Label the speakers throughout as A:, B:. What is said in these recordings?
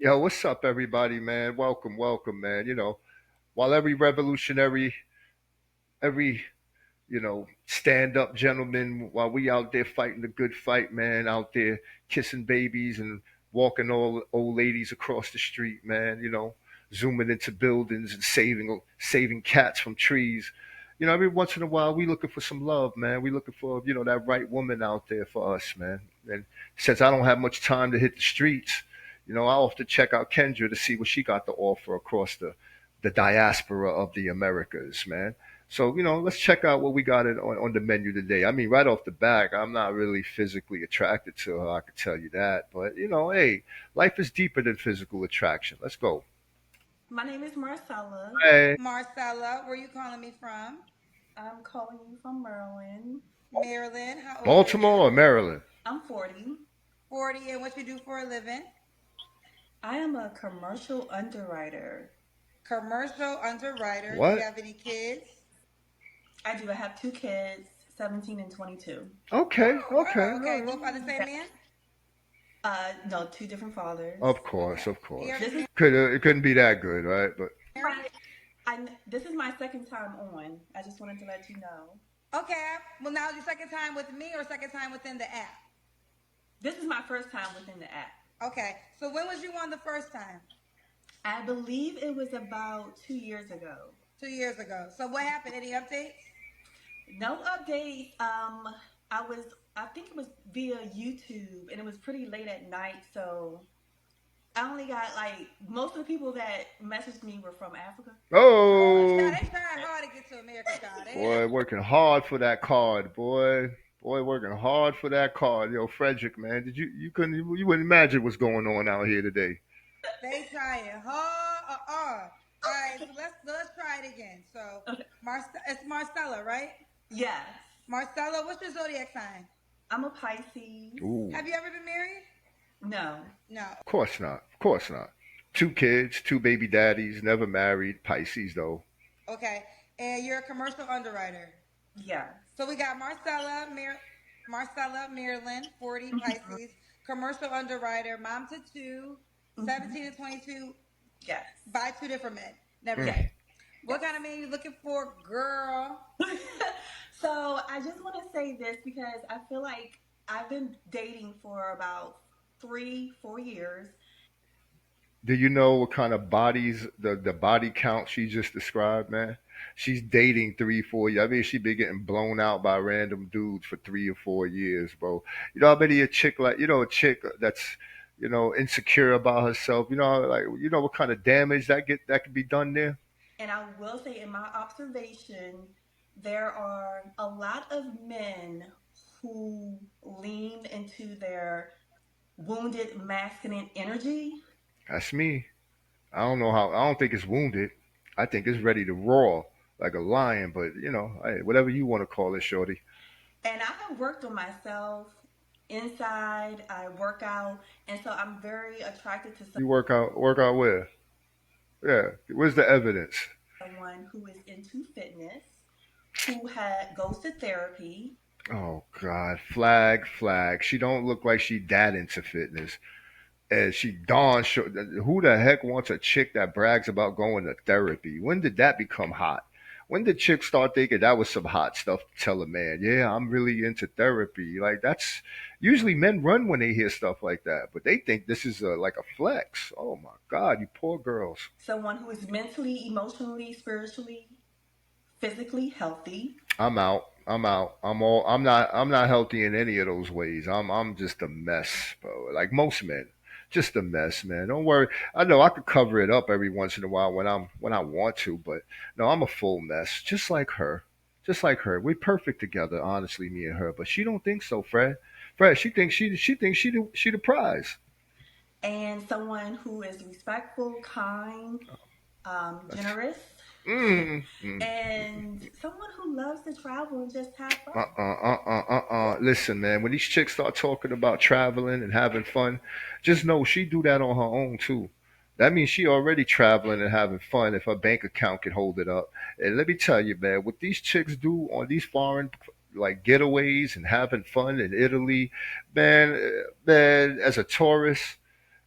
A: Yo, what's up, everybody, man? Welcome, welcome, man. While every revolutionary, every stand up gentleman, while we out there fighting the good fight, man, out there kissing babies and walking old ladies across the street, man. Zooming into buildings and saving cats from trees. Every once in a while, we looking for some love, man. We looking for that right woman out there for us, man. And since I don't have much time to hit the streets, I often check out Kendra to see what she got to offer across the diaspora of the Americas, man. So, let's check out what we got on the menu today. I mean, right off the bat, I'm not really physically attracted to her, I can tell you that. But, hey, life is deeper than physical attraction. Let's go.
B: My name is Marcella.
A: Hey,
C: Marcella, where you calling me from?
B: I'm calling you from Maryland.
C: Maryland. How old are you?
A: Baltimore or Maryland?
B: I'm 40.
C: 40. And what you do for a living?
B: I am a commercial underwriter.
C: Commercial underwriter. Do you
A: What?
C: have any kids?
B: I do. I have two kids, 17 and 22.
A: Okay, okay,
C: Okay.
A: all
C: Both
A: right.
C: by the same man?
B: No, two different fathers.
A: Of course,
C: Okay.
A: of
C: You
A: course.
C: ever
B: This is
A: It couldn't be that good, right? But
C: married?
B: this is my second time on. I just wanted to let you know.
C: Okay. Well, now is your second time with me or second time within the app?
B: This is my first time within the app.
C: Okay. So when was you on the first time?
B: I believe it was about 2 years ago.
C: 2 years ago. So what happened? Any updates?
B: No updates. I think it was via YouTube, and it was pretty late at night, so I only got like most of the people that messaged me were from Africa.
C: Oh,
A: oh,
C: child, they tried hard to get to America, child.
A: boy, working hard for that card, boy, working hard for that card. Yo, Frederick, man, did you couldn't you wouldn't imagine what's going on out here today.
C: They trying hard. All right, so let's try it again. So,
B: Okay.
C: It's Marcella, right?
B: Yes,
C: Marcella, what's your zodiac sign?
B: I'm a Pisces.
A: Ooh,
C: Have you ever been married?
B: No.
C: No.
A: of course not, of course not. Two kids, two baby daddies, never married. Pisces though.
C: Okay, and you're a commercial underwriter.
B: Yes.
C: So we got Marcella, Maryland, 40, Pisces, commercial underwriter, mom to two,
B: Mhm.
C: 17 and 22,
B: Yes.
C: by two different men. Never
B: Yes.
A: Mm.
C: met. What kind of man you looking for, girl?
B: So I just want to say this because I feel like I've been dating for about 3, 4 years.
A: Do you know what kind of bodies the body count she just described, man? She's dating 3, 4 years. I mean, she been getting blown out by random dudes for 3 or 4 years, bro. I bet a chick like a chick that's insecure about herself. Like what kind of damage that could be done there.
B: And I will say, in my observation, there are a lot of men who lean into their wounded masculine energy.
A: That's me. I don't know how. I don't think it's wounded. I think it's ready to roar like a lion. But hey, whatever you want to call it, shorty.
B: And I have worked on myself inside, I work out, and so I'm very attracted to
A: You work out where? Yeah. Where's the evidence?
B: someone who is into fitness, who goes to therapy.
A: Oh God, flag, flag. She don't look like she that into fitness. And she darn sure. Who the heck wants a chick that brags about going to therapy? When did that become hot? When did chicks start thinking that was some hot stuff to tell a man? Yeah, I'm really into therapy. Like that's usually men run when they hear stuff like that, but they think this is like a flex. Oh my God, you poor girls.
B: Someone who is mentally, emotionally, spiritually, physically healthy.
A: I'm out. I'm out. I'm not healthy in any of those ways. I'm just a mess, bro. Like most men. Just a mess, man. Don't worry. I know I could cover it up every once in a while when I want to, but no, I'm a full mess. Just like her. Just like her. We're perfect together, honestly, me and her. But she don't think so, Fred. Fred, she thinks she the prize.
B: And someone who is respectful, kind,
A: That's
B: generous,
A: mm, mm.
B: and someone who loves to travel and just have fun.
A: Listen, man, when these chicks start talking about traveling and having fun, just know she do that on her own too. That means she already traveling and having fun if her bank account can hold it up. And let me tell you, man, what these chicks do on these foreign like getaways and having fun in Italy, man, man, as a tourist,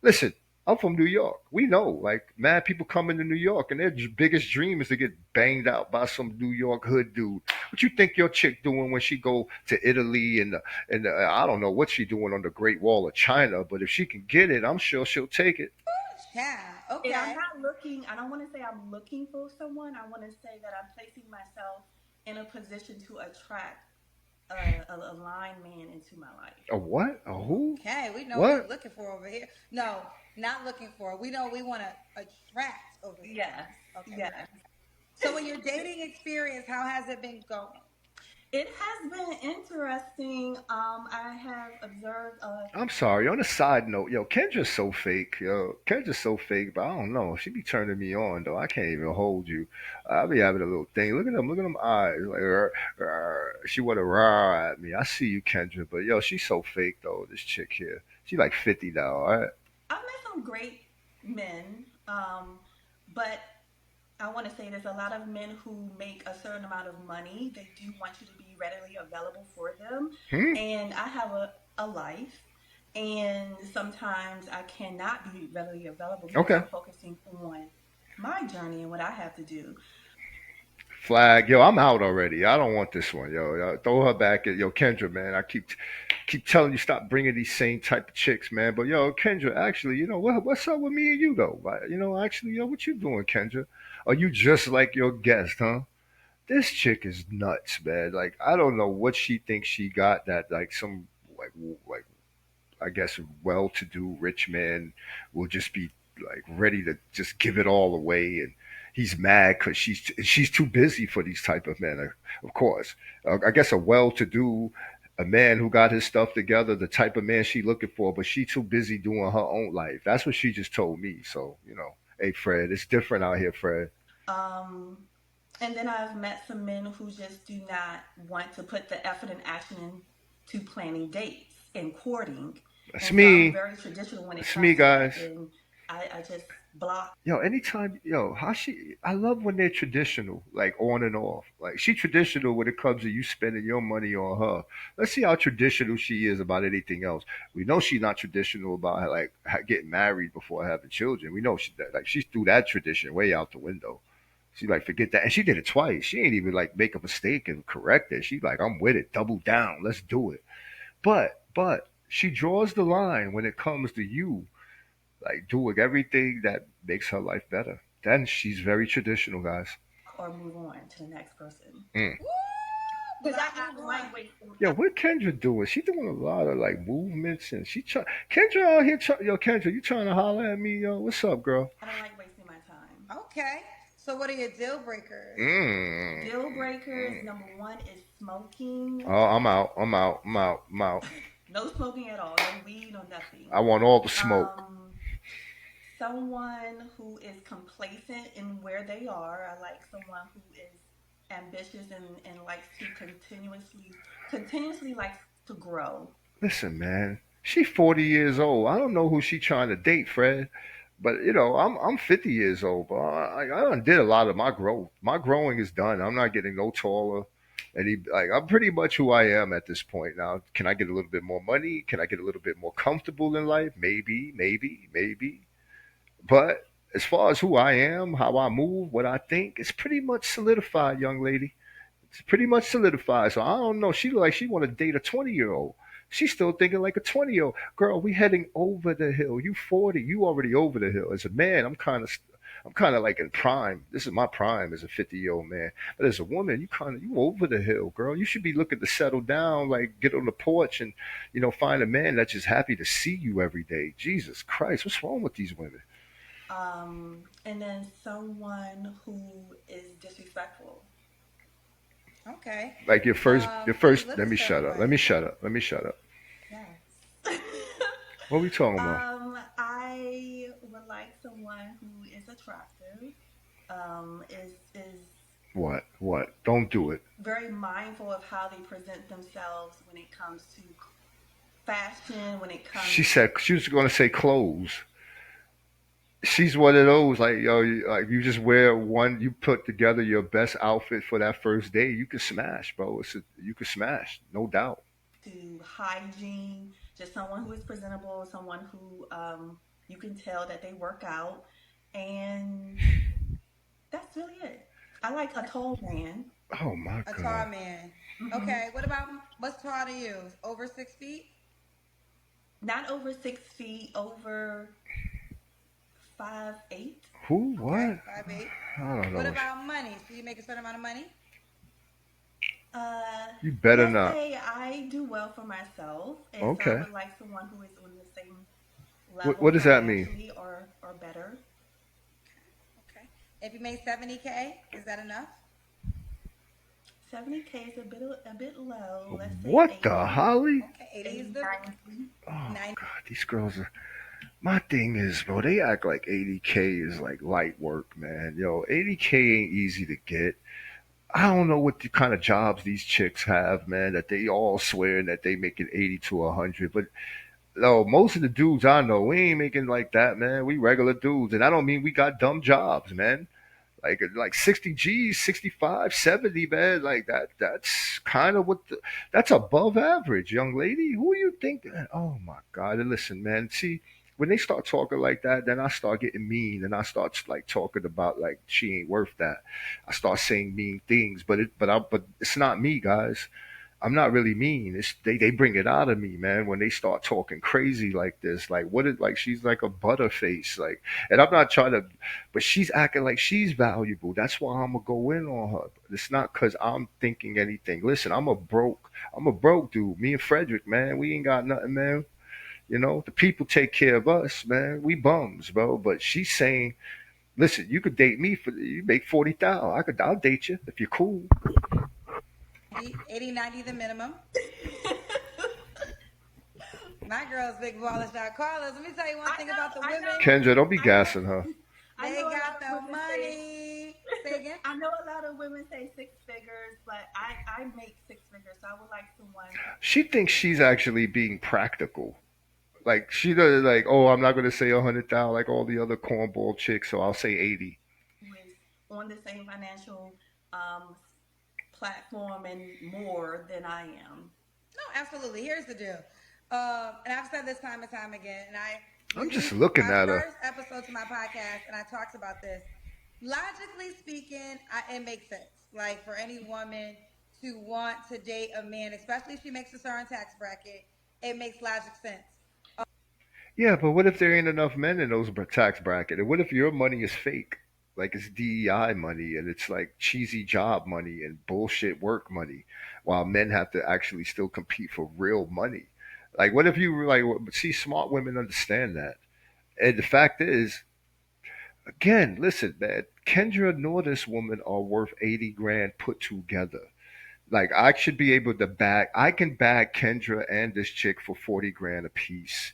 A: listen. I'm from New York. We know, like, mad people come into New York, and their biggest dream is to get banged out by some New York hood dude. What you think your chick doing when she go to Italy and I don't know what she doing on the Great Wall of China, but if she can get it, I'm sure she'll take it.
C: Yeah.
B: And I'm
C: Okay.
B: not looking, I don't want to say I'm looking for someone. I want to say that I'm placing myself in a position to attract a line man into my life.
A: A what? A who?
C: Okay. We know what we
A: What?
C: looking for over here. No, not looking for. We know we want to attract over here.
B: Yes,
C: Okay, we got
B: yes.
C: you. So, in your dating experience, how has it been going?
B: It has been interesting. I have observed
A: I'm sorry. On a side note, yo, Kendra's so fake, yo. Kendra's so fake, but I don't know. She be turning me on though. I can't even hold you. I be having a little thing. Look at them eyes. Like, she wanna roar at me. I see you, Kendra, but yo, she's so fake though. This chick here, she like 50 now. All right.
B: I've met some great men, but I want to say there's a lot of men who make a certain amount of money. They do want you to be readily available for them.
A: Hmm.
B: And I have a life, and sometimes I cannot be readily available because
A: Okay.
B: I'm focusing on my journey and what I have to do.
A: Flag, yo, I'm out already. I don't want this one, yo. Throw her back at yo, Kendra, man. I keep telling you stop bringing these same type of chicks, man. But yo, Kendra, actually, what's up with me and you though? Actually, yo, what you doing, Kendra? Are you just like your guest, huh? This chick is nuts, man. Like I don't know what she thinks she got that like some like I guess well-to-do rich man will just be like ready to just give it all away, and he's mad because she's too busy for these type of men. Of course, I guess a man who got his stuff together, the type of man she looking for, but she too busy doing her own life. That's what she just told me. So hey Fred, it's different out here, Fred.
B: Um, and then I've met some men who just do not want to put the effort and action into planning dates and courting.
A: That's
B: And so I'm
A: me.
B: very traditional when it
A: That's me,
B: comes to that.
A: guys.
B: And I just block.
A: Yo, anytime, yo, I love when they're traditional, like on and off. Like she traditional when it comes to you spending your money on her. Let's see how traditional she is about anything else. We know she's not traditional about like getting married before having children. We know she threw that tradition way out the window. She like forget that, and she did it twice. She ain't even like make a mistake and correct it. She like I'm with it, double down, let's do it. But she draws the line when it comes to you like doing everything that makes her life better. Then she's very traditional, guys.
B: Or move on to the next person.
A: Mm.
C: Woo!
B: Because
C: Black
B: I
C: move
B: don't
C: on.
B: like wasting.
A: Yo, what Kendra doing? She doing a lot of like movements, and Kendra out here. Yo, Kendra, you trying to holler at me? Yo, what's up, girl?
B: I don't like wasting my time.
C: Okay. So, what are your deal breakers?
A: Mm.
B: Deal breakers.
A: Mm.
B: Number one is smoking.
A: Oh, I'm out. I'm out. I'm out. I'm out.
B: No smoking at all. No weed. No nothing.
A: I want all the smoke.
B: Um, Someone who is complacent in where they are. I like someone who is ambitious and likes to continuously likes to grow.
A: Listen, man. She 40 years old. I don't know who she trying to date, Fred. But I'm 50 years old, but I done did a lot of my growth. My growing is done. I'm not getting no taller. I'm pretty much who I am at this point now. Can I get a little bit more money? Can I get a little bit more comfortable in life? Maybe, maybe, maybe. But as far as who I am, how I move, what I think, it's pretty much solidified, young lady. It's pretty much solidified. So I don't know. She look like she want to date a 20-year-old. She's still thinking like a 20-year-old. Girl, we heading over the hill. You 40. You already over the hill. As a man, I'm kind of like in prime. This is my prime as a 50-year-old man. But as a woman, you over the hill, girl. You should be looking to settle down, like get on the porch and find a man that's just happy to see you every day. Jesus Christ, what's wrong with these women?
B: And then someone who is disrespectful.
C: Okay.
A: Like your
C: Please
A: first.
C: let
A: Let
C: us
A: me
C: start
A: shut
C: with
A: up. Let me
C: Marcella.
A: shut up. Let me shut up.
B: Yes.
A: What are we talking about?
B: I would like someone who is attractive, is
A: What? What? Don't do it.
B: very mindful of how they present themselves when it comes to fashion, when it
A: She
B: comes
A: said she was going to say clothes. She's one of those like like you just wear one. You put together your best outfit for that first day. You can smash, bro. You can smash, no doubt.
B: to hygiene, just someone who is presentable, someone who You can tell that they work out, and that's really it. I like a tall man.
A: Oh my
C: A tall
A: God.
C: man.
B: Hmm.
C: Okay. What about what's tall to you? Over 6 feet?
B: Not over 6 feet, over 5'8".
A: Who?
C: Okay,
A: What?
C: 5'8".
A: I don't
C: What
A: know.
C: about money? So you make a certain amount of money?
B: Uh,
A: You better
B: let's
A: not.
B: say I do well for myself, and so I
A: Okay.
B: would like someone who is on the same
A: What
B: level
A: does that mean?
B: financially or better.
C: Okay. If you make 70K, is that enough?
B: 70K is a bit low. Let's say
A: What the
B: 80,
A: Holly?
C: Okay, 80 is
B: 80,
C: the
B: 90.
A: Oh
C: 90.
A: God, these girls are. My thing is, bro, they act like 80K is like light work, man. Yo, 80K ain't easy to get. I don't know what the kind of jobs these chicks have, man, that they all swear that they making 80 to 100. But no, most of the dudes I know, we ain't making like that, man. We regular dudes. And I don't mean we got dumb jobs, man. Like 60 G's, 65, 70, man. Like that's kind of that's above average, young lady. Who you think? Oh my God. And listen, man, see, when they start talking like that, then I start getting mean and I start like talking about like she ain't worth that. I start saying mean things, but it's not me, guys. I'm not really mean. They bring it out of me, man, when they start talking crazy like this. Like what is like she's like a butterface. Like and I'm not trying to but she's acting like she's valuable. That's why I'm gonna go in on her. It's not cause I'm thinking anything. Listen, I'm a broke dude. Me and Frederick, man, we ain't got nothing, man. You know, the people take care of us, man. We bums, bro. But she's saying, listen, you could date me for you make 40,000. I'll date you if you're cool.
C: 80, 90 the minimum. My girl's big baller shot. Carlos, let me tell you one
B: I
C: thing
B: know,
C: about the
B: I
C: women.
B: know,
A: Kendra, don't be
B: I
A: gassing her.
B: know, I
C: They
B: know. A lot
C: got
B: of
C: the
B: women say,
C: money. Say again.
B: I know a lot of women say six figures, but I make six figures, so I would like someone
A: She thinks she's actually being practical. Like she does like, oh, I'm not gonna say 100,000 like all the other cornball chicks, so I'll say 80.
B: who is on the same financial um, platform and more than I am.
C: No, absolutely. Here's the deal. And I've said this time and time again, and I
A: I'm just
C: released
A: looking
C: my
A: at her.
C: first episode to my podcast, and I talked about this. Logically speaking, it makes sense. Like for any woman to want to date a man, especially if she makes a certain tax bracket, it makes logic sense.
A: Yeah, but what if there ain't enough men in those tax bracket? And what if your money is fake? Like it's DEI money and it's like cheesy job money and bullshit work money, while men have to actually still compete for real money. Like, what if you were like, see, smart women understand that. And the fact is, again, listen, man, Kendra nor this woman are worth 80 grand put together. Like, I should be able to I can bag Kendra and this chick for 40 grand a piece.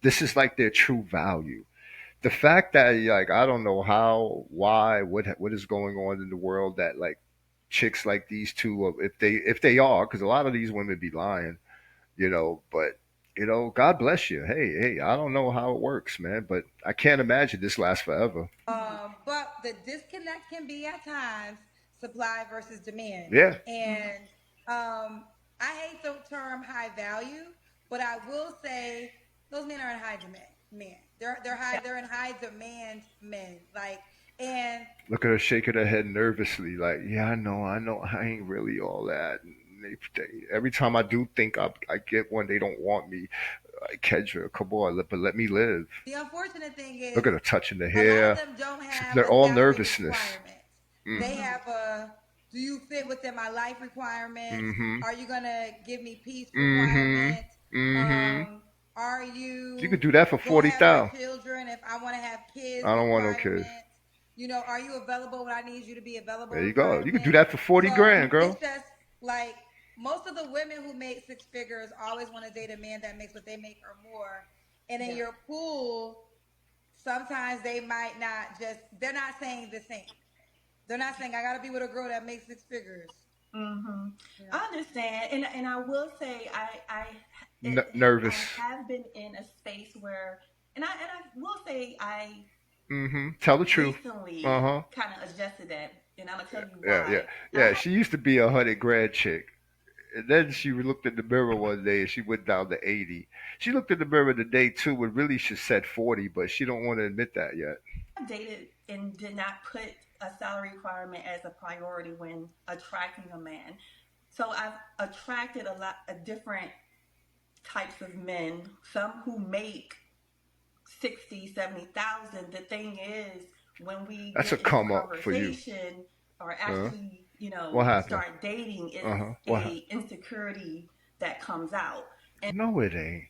A: This is like their true value. The fact that like I don't know how, why, what is going on in the world that like chicks like these two, if they are, because a lot of these women be lying, but God bless you. Hey, I don't know how it works, man, but I can't imagine this lasts forever.
C: But the disconnect can be at times supply versus demand.
A: Yeah.
C: And I hate the term high value, but I will say those men are in high demand. Men, they're high.
B: Yeah.
C: They're in high demand men. Like and
A: Look at her shaking her head nervously, like, yeah, I know, I ain't really all that. And every time I do think I get one, they don't want me. Like, Kendra, come on, but let me live.
C: the unfortunate thing
A: Look
C: is
A: at her touching the
C: a lot of
A: hair.
C: them don't have
A: They're
C: a
A: all
C: salary
A: nervousness.
C: requirement.
A: Mm.
C: They
B: Hmm.
C: have a do you fit within my life requirements?
A: Mm-hmm.
C: Are you gonna give me peace
A: Mm-hmm.
C: requirement?
A: Mm-hmm.
C: Are
A: You could
C: you
A: do that for
C: gonna
A: forty
C: have my
A: thousand.
C: children if I want to have kids
A: I don't want no kids.
C: requirements? Are you available when I need you to be available
A: There you go. You could do
C: requirement?
A: that for 40
C: So
A: grand,
C: it's
A: girl.
C: just like most of the women who make six figures always want to date a man that makes what they make or more. And in
B: Yeah.
C: your pool, sometimes they might not they're not saying the same. They're not saying I gotta be with a girl that makes six figures.
B: Hmm.
C: You know.
B: I understand, and I will say I
A: Nervous.
B: have been in a space where, and I will say I
A: Mm-hmm. Tell the truth. Uh
B: recently
A: huh.
B: kind of adjusted that, and I'm gonna tell you
A: Yeah, yeah,
B: why. I
A: yeah.
B: had
A: She used to be 100 grand chick, And then she looked in the mirror one day and she went down to 80. She looked in the mirror the day too and really she said 40, but she don't want to admit that yet.
B: I dated and did not put a salary requirement as a priority when attracting a man. So I've attracted a lot of different types of men, some who make 60, 70,000. The thing is, when we
A: That's a
B: get into
A: come up for you.
B: conversation or
A: Uh,
B: actually,
A: what happened?
B: start dating, it's
A: Uh huh. What happened?
B: a insecurity that comes out. And
A: No, it ain't.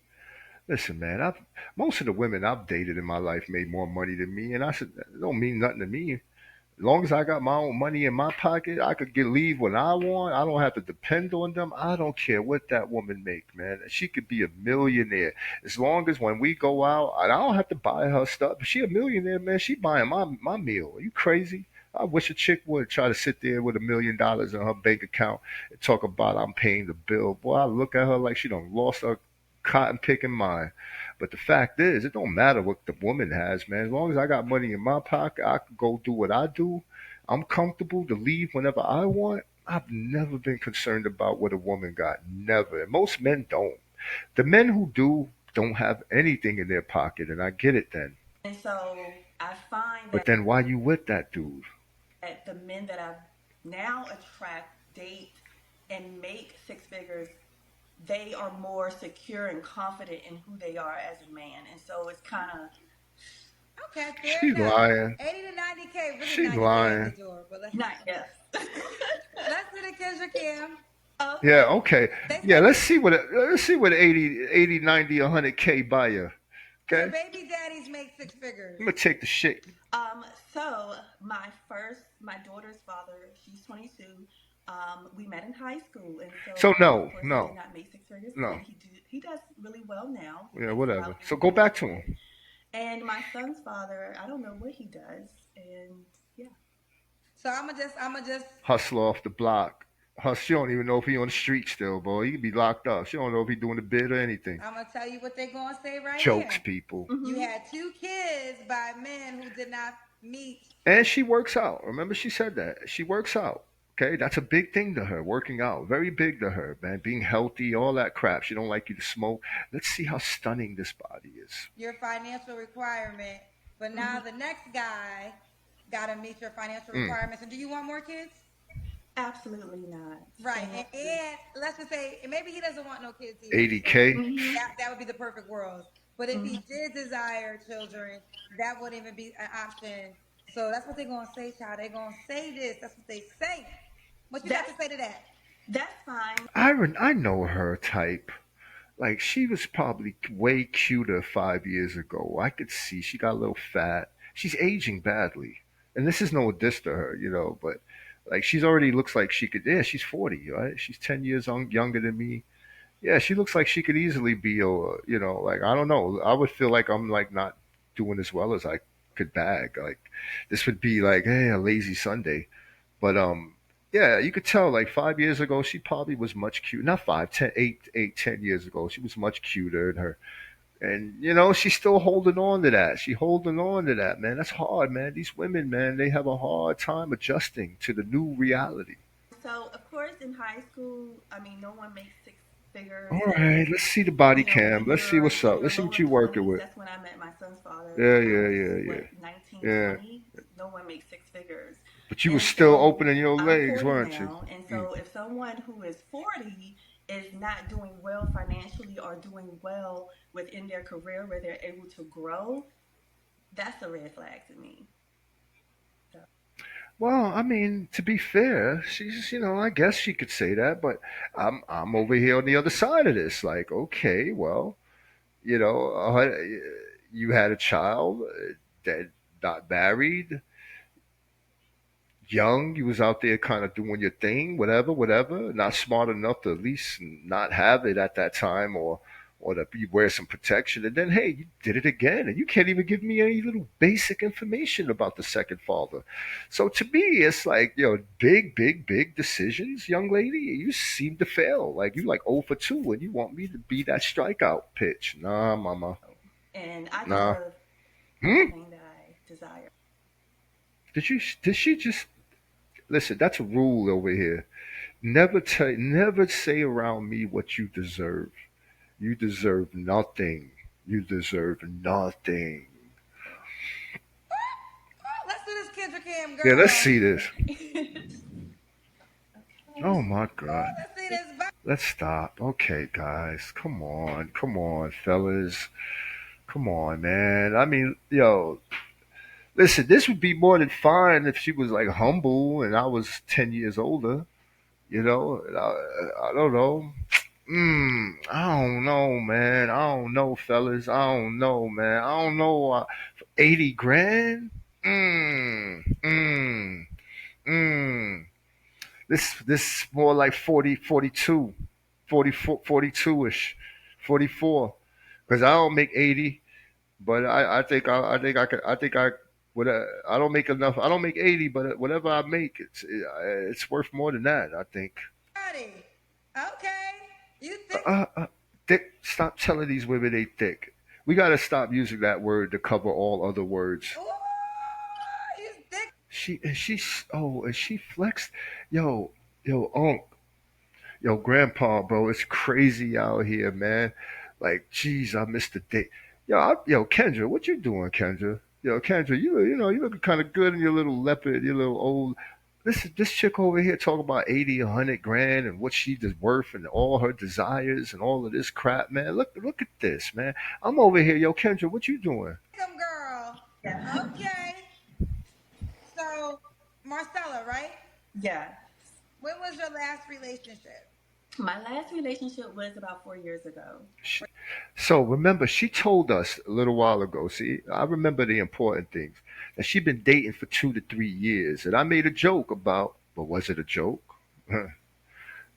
A: Listen, man. I've most of the women I've dated in my life made more money than me, and I said it don't mean nothing to me. As long as I got my own money in my pocket, I could get leave when I want. I don't have to depend on them. I don't care what that woman make, man. She could be a millionaire. As long as when we go out, I don't have to buy her stuff. If she a millionaire, man, she buying my meal. Are you crazy? I wish a chick would try to sit there with $1 million in her bank account and talk about I'm paying the bill. Boy, I look at her like she done lost her cotton picking mind. But the fact is, it don't matter what the woman has, man. As long as I got money in my pocket, I can go do what I do. I'm comfortable to leave whenever I want. I've never been concerned about what a woman got. Never. And most men don't. The men who do don't have anything in their pocket, and I get it then.
B: so I find
A: But then why you with that dude?
B: that the men that I now attract, date, and make six figures, they are more secure and confident in who they are as a man. And so it's kind of
C: Okay, fair
A: She
C: enough.
A: lying.
C: 80 to 90K, really
A: She
C: 90K at the
A: lying.
C: door. But
B: not yes.
C: let's do the Kendra Cam.
A: Yeah,
B: Okay.
A: okay.
C: They
A: Yeah,
C: said
A: let's see what 80, 90, 100K buy you.
C: your
A: Okay?
C: baby daddies make six figures.
A: I'm gonna take the shit.
B: So my daughter's father, she's 22. We met in high school, and
A: So
B: so of
A: no,
B: course he did
A: no,
B: not make six figures
A: no.
B: then. He does really well now. He
A: Yeah,
B: makes
A: whatever.
B: about
A: So go back to
B: 100K.
A: him.
B: And my son's father, I don't know what he does, and yeah.
C: So I'm gonna just
A: Hustler off the block. She don't even know if he on the street still, boy. He could be locked up. She don't know if he doing the bid or anything.
C: I'm gonna tell you what they're gonna say right
A: Jokes,
C: here.
A: people.
C: You
B: Hmm.
C: had two kids by men who did not meet.
A: And she works out. Remember she said that. She works out. Okay, that's a big thing to her. Working out, very big to her, man. Being healthy, all that crap. She don't like you to smoke. Let's see how stunning this body is.
C: Your financial requirement, but now the
B: Hmm.
C: next guy got to meet your financial
A: Mm.
C: requirements. And do you want more kids?
B: Absolutely not.
C: Right.
B: And
C: And let's just say maybe he doesn't want no kids either. So
A: 80K.
B: hmm
C: that would be the perfect world. But if he
B: hmm
C: did desire children, that wouldn't even be an option. So that's what they're gonna say, child. They're gonna say this. That's what they say. What you got
B: that's
C: to say to that?
B: that's fine.
A: I know her type. Like she was probably way cuter 5 years ago. I could see she got a little fat. She's aging badly, and this is no diss to her, but like she's already looks like she could. Yeah, she's 40, right? She's 10 years younger than me. Yeah, she looks like she could easily be like I don't know. I would feel like I'm like not doing as well as I could bag. Like this would be like, hey, a lazy Sunday. But yeah, you could tell like 5 years ago she probably was much cute. Not five, 10, 10 years ago she was much cuter in her. And she's still holding on to that. She holding on to that, man. That's hard, man. These women, man, they have a hard time adjusting to the new reality.
B: So of course in high school, I mean, no one makes six figures,
A: All right,
B: and
A: let's see the body cam.
B: when
A: Let's see
B: you're
A: what's
B: in
A: up.
B: your
A: Let's see what
B: lower
A: you working
B: 20s,
A: with.
B: that's when I met my son's father.
A: Yeah,
B: When I
A: yeah,
B: was
A: yeah, yeah,
B: what, 19,
A: yeah.
B: 20. No one makes six figures.
A: But you was
B: And
A: still
B: so
A: opening your
B: I'm
A: legs,
B: 40
A: weren't you?
B: now, and
A: Mm.
B: so if someone who is 40 is not doing well financially or doing well within their career where they're able to grow, that's a red flag to me. So,
A: Well, I mean, to be fair, she's, I guess she could say that, but I'm over here on the other side of this. Like, okay, well, you had a child that not married, young. You was out there kind of doing your thing, whatever, whatever. Not smart enough to at least not have it at that time, or to you wear some protection. And then, hey, you did it again, and you can't even give me any little basic information about the second father. So to me, it's like big, big, big decisions, young lady. You seem to fail. Like you like 0 for 2, and you want me to be that strikeout pitch. Nah, mama.
B: and I
A: Nah.
B: deserve
A: Hmm?
B: everything that I desire.
A: Did she just listen? That's a rule over here. never say around me what you deserve. You deserve nothing. You deserve nothing.
C: Oh, let's do this Kendra Cam
A: Yeah, let's
C: girl.
A: see this.
B: Okay.
A: Oh my God.
C: Oh, let's see this.
A: Let's stop. Okay, guys. Come on. Come on, fellas. Come on, man. I mean, yo, listen, this would be more than fine if she was like humble and I was 10 years older. You know, I don't know. I don't know, man. I don't know, fellas. I don't know, man. I don't know. 80 grand? Mm. Mm. This more like 40, 42, 44, 42-ish, 44. Because I don't make 80, but I think I could, I think I, what, I don't make enough. I don't make 80, but whatever I make, it's worth more than that, I think.
C: Buddy. Okay. You think?
A: Thick, stop telling these women they thick. We got to stop using that word to cover all other words.
C: Ooh, you think?
A: And she flexed. Yo, yo, yo, grandpa, bro, it's crazy out here, man. Like, geez, I missed the day. Yo, Kendra, what you doing, Kendra? Yo, Kendra, you looking kind of good in your little leopard, your little old. This chick over here talking about 80, 100 grand and what she is worth and all her desires and all of this crap, man. Look at this, man. I'm over here, yo, Kendra, what you doing?
C: Them girl.
B: Yeah.
C: Okay. So, Marcella, right?
B: Yeah.
C: When was your last relationship?
B: My last relationship was about 4 years ago.
A: So remember, she told us a little while ago. See, I remember the important things that she'd been dating for 2 to 3 years, and I made a joke about. But was it a joke?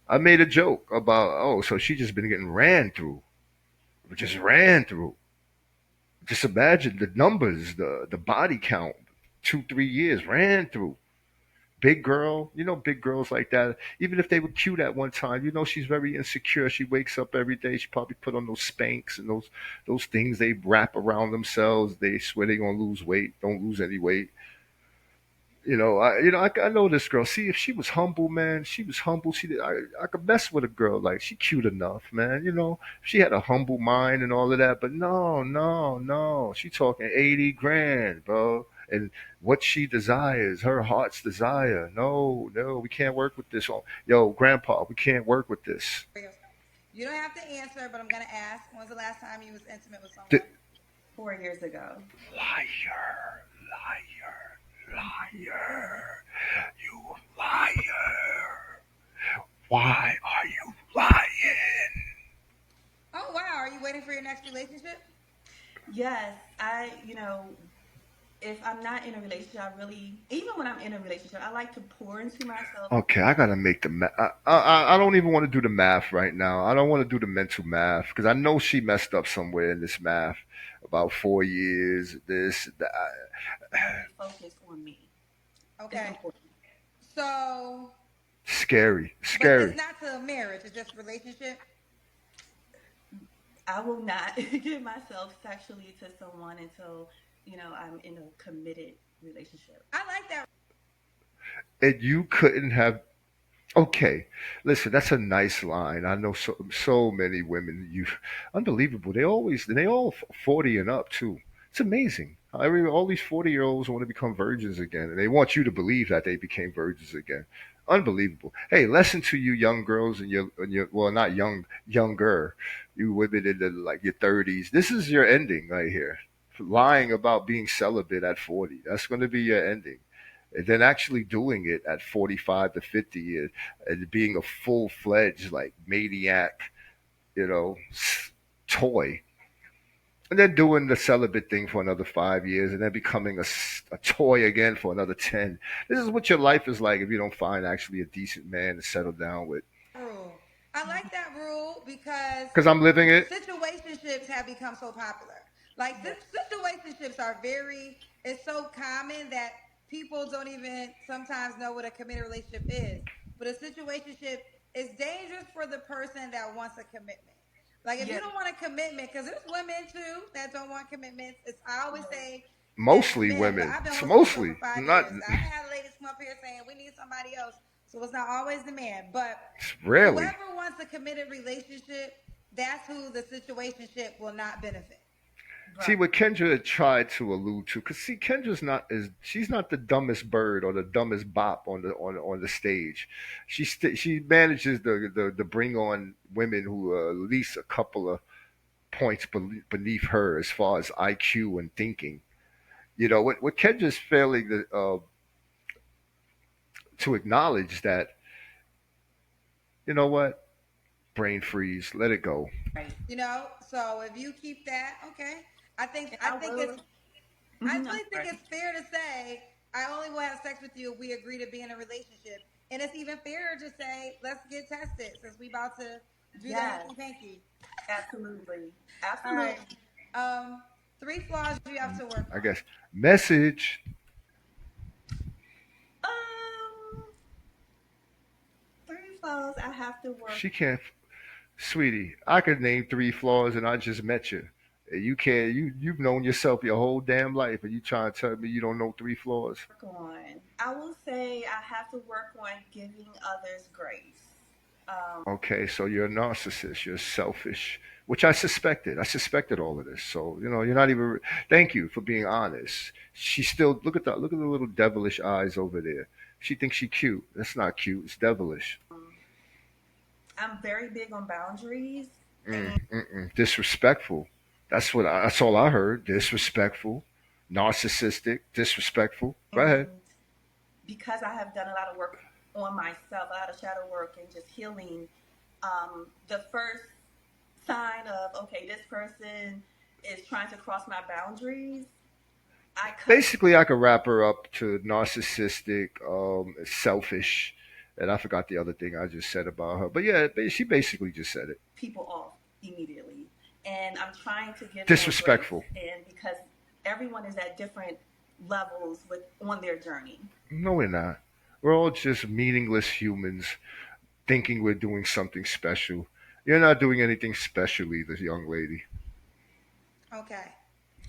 A: I made a joke about. Oh, so she just been getting ran through, just ran through. Just imagine the numbers, the body count. 2 3 years ran through. Big girl, big girls like that. Even if they were cute at one time, she's very insecure. She wakes up every day. She probably put on those Spanx and those things they wrap around themselves. They swear they gonna lose weight, don't lose any weight. I know this girl. See, if she was humble, man, she was humble. I could mess with a girl like she cute enough, man. If she had a humble mind and all of that. But no, no, no. She talking 80 grand, bro. And what she desires, her heart's desire. No, no, we can't work with this. Yo, grandpa, we can't work with this.
C: You don't have to answer, but I'm gonna ask. When was the last time you was intimate with
A: D-
C: someone?
B: 4 years ago.
A: Liar, liar, liar. You liar. Why are you lying?
C: Oh wow, are you waiting for your next relationship?
B: Yes, if I'm not in a relationship, I really, even when I'm in a relationship, I like to pour into myself.
A: Okay, I gotta make the math. I don't even want to do the math right now. I don't want to do the mental math because I know she messed up somewhere in this math. About 4 years, this, that.
B: Focus on me. It's
C: Okay.
B: important.
C: So,
A: Scary,
C: but it's
A: scary.
C: not to a marriage. It's just relationship.
B: I will not give myself sexually to someone until, I'm in a committed relationship.
C: I like that.
A: And you couldn't have. Okay, listen, that's a nice line. I know so many women. Unbelievable. They all 40 and up too. It's amazing. All these 40-year-olds want to become virgins again, and they want you to believe that they became virgins again. Unbelievable. Hey, lesson to you young girls and your well, not younger, you women in like your 30s. This is your ending right here. Lying about being celibate at 40. That's going to be your ending and then actually doing it at 45 to 50 and being a full-fledged like maniac, you know, toy, and then doing the celibate thing for another 5 years and then becoming a toy again for another 10. This is what your life is like if you don't find actually a decent man to settle down with.
C: Rule. I like that rule because
A: Because I'm living it.
C: situationships have become so popular. Like
B: Yeah.
C: situationships are very. It's so common that people don't even sometimes know what a committed relationship is. But a situationship is dangerous for the person that wants a commitment. Like if you
B: Yeah.
C: don't want a commitment, because there's women too that don't want commitments. It's I always say that
A: Mostly
C: men. But
A: women.
C: I've been
A: It's
C: hosting the show for
A: mostly
C: five
A: not
C: years. I've had ladies come up here saying we need somebody else. So it's not always the man, but
A: Really.
C: whoever wants a committed relationship, that's who the situationship will not benefit.
A: See
B: Right.
A: what Kendra tried to allude to, because see, Kendra's not is she's not the dumbest bird or the dumbest bop on the stage. She manages to bring on women who are at least a couple of points beneath her as far as IQ and thinking. You know what Kendra's failing to acknowledge that, you know what, brain freeze, let it go.
B: Right.
C: So if you keep that, okay. I think
B: And
C: I
B: I
C: think it's
B: will.
C: I
B: I'm
C: really think
B: sorry.
C: it's fair to say I only will have sex with you if we agree to be in a relationship. And it's even fairer to say, let's get tested since we about to do the
B: Yes.
C: hanky panky.
B: Absolutely.
C: All right.
B: Absolutely.
C: Um, three flaws you have to work
A: I
C: on.
A: guess message.
B: Um, three flaws I have to work.
A: She can't. Sweetie, I could name three flaws, and I just met you. You can't. You've known yourself your whole damn life, and you trying to tell me you don't know three flaws?
B: On. I will say I have to work on giving others grace.
A: Okay, so you're a narcissist. You're selfish, which I suspected. I suspected all of this. So you're not even. Thank you for being honest. She still look at the little devilish eyes over there. She thinks she cute. That's not cute. It's devilish.
B: I'm very big on boundaries, and
A: Disrespectful. That's all I heard. Disrespectful, narcissistic, disrespectful. Go ahead.
B: and because I have done a lot of work on myself, a lot of shadow work and just healing, the first sign of okay, this person is trying to cross my boundaries, I cut
A: Basically, I could wrap her up to narcissistic, selfish, and I forgot the other thing I just said about her. But yeah, she basically just said it.
B: people off immediately. And I'm trying to give more grace,
A: Disrespectful.
B: and because everyone is at different levels with on their journey.
A: No, we're not. We're all just meaningless humans thinking we're doing something special. You're not doing anything special either, young lady.
C: Okay.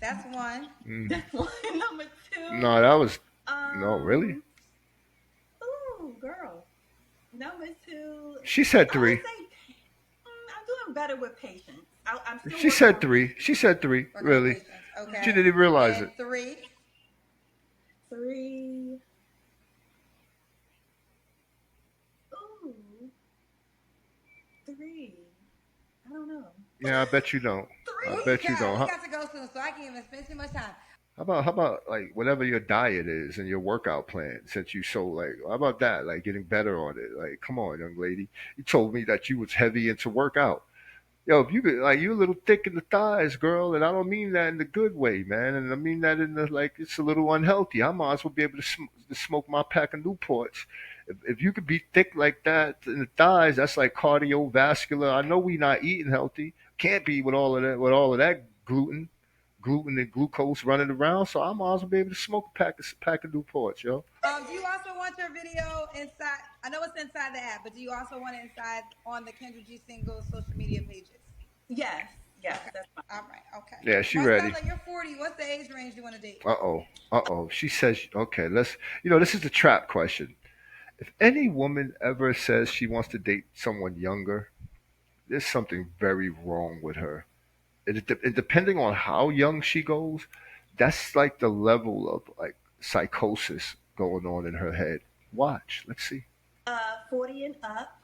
C: That's one.
A: Mm.
B: That's one. Number two,
A: No, that was no, really.
B: um, ooh, girl. Number two,
A: She said
B: I would
A: three.
B: say I'm doing better with patience. I'm still
A: She
B: working
A: said
B: on
A: three. She said three.
C: Working on
A: Really.
C: patience.
A: She
C: Okay.
A: didn't even realize
C: And
A: it.
C: three.
B: three. Ooh, three. I don't know.
A: Yeah, I bet you don't. I
C: Ooh,
B: Three.
A: bet you
C: child,
A: don't.
C: we got to go soon, so I can't even spend too much time.
A: How about like whatever your diet is and your workout plan? Since you so like, how about that? Like getting better on it. Like, come on, young lady. You told me that you was heavy into workout. Yo, if you could, like, you a little thick in the thighs, girl, and I don't mean that in the good way, man, and I mean that in the like it's a little unhealthy. I might as well be able to smoke my pack of Newports. If you could be thick like that in the thighs, that's like cardiovascular. I know we not eating healthy. Can't be with all of that gluten and glucose running around. So I might as well be able to smoke a pack of Newports, yo.
C: Do you also want your video inside? I know it's inside the app, but do you also want it inside on the Kendra G Singles social media pages?
B: Yes, yes,
C: Okay.
B: that's fine.
C: All right. Okay.
A: Yeah, she ready.
C: Marcella, you're 40. What's the age range you want to date?
A: Uh oh. Uh oh. She says, okay, let's, this is the trap question. If any woman ever says she wants to date someone younger, there's something very wrong with her. And depending on how young she goes, that's like the level of like psychosis going on in her head. Watch. Let's see.
B: 40 and up,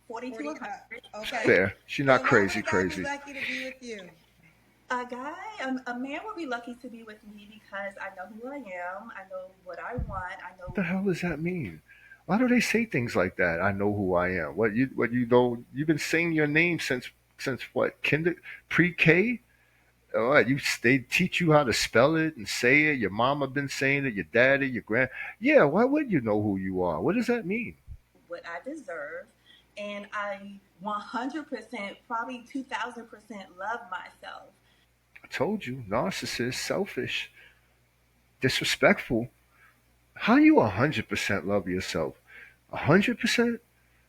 B: 40 to
C: 40 and
B: 100.
C: up. Okay.
A: Fair. She's
C: So
A: not
C: why would
A: crazy,
C: a guy be
A: crazy.
C: lucky to be with you?
B: A man will be lucky to be with me because I know who I am. I know what I want. I
A: What the
B: know.
A: hell does that mean? Why do they say things like that? I know who I am. What you know? You've been saying your name since what? Pre-K? All right, they teach you how to spell it and say it. Your mama been saying it. Your daddy, your grand. Yeah, why would you know who you are? What does that mean?
B: What I deserve. And I 100%, probably 2000% love myself.
A: I told you, narcissist, selfish, disrespectful. How you 100% love yourself? 100%?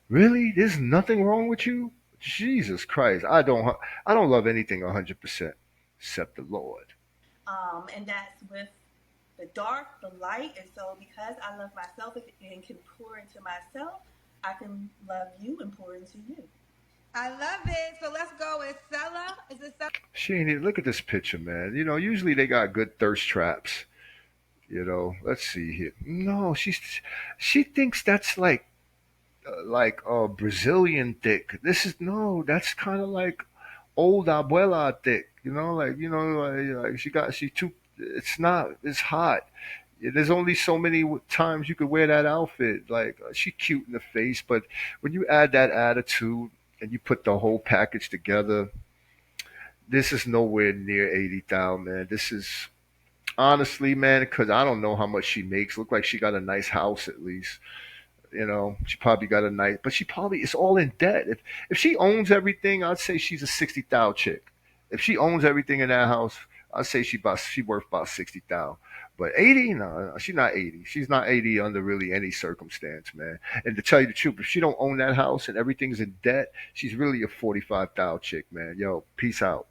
A: Really? There's nothing wrong with you? Jesus Christ, I don't love anything 100% except the Lord.
B: And that's with the dark, the light. And so, because I love myself and can pour into myself, I can love you and pour into you.
C: I love it. So let's go with Stella. Is it Stella?
A: She ain't even look at this picture, man. Usually they got good thirst traps. Let's see here. No, she thinks that's like Brazilian thick. This is no, that's kind of like old abuela thick. She too. It's not. It's hot. There's only so many times you could wear that outfit. Like she cute in the face, but when you add that attitude and you put the whole package together, this is nowhere near 80,000, man. This is honestly, man, because I don't know how much she makes. Look like she got a nice house at least. She probably got a nice, but she probably it's all in debt. If she owns everything, I'd say she's a 60,000 chick. If she owns everything in that house, I'd say she worth about 60,000. But 80, no, she's not 80. She's not 80 under really any circumstance, man. And to tell you the truth, if she don't own that house and everything's in debt, she's really a 45,000 chick, man. Yo, peace out.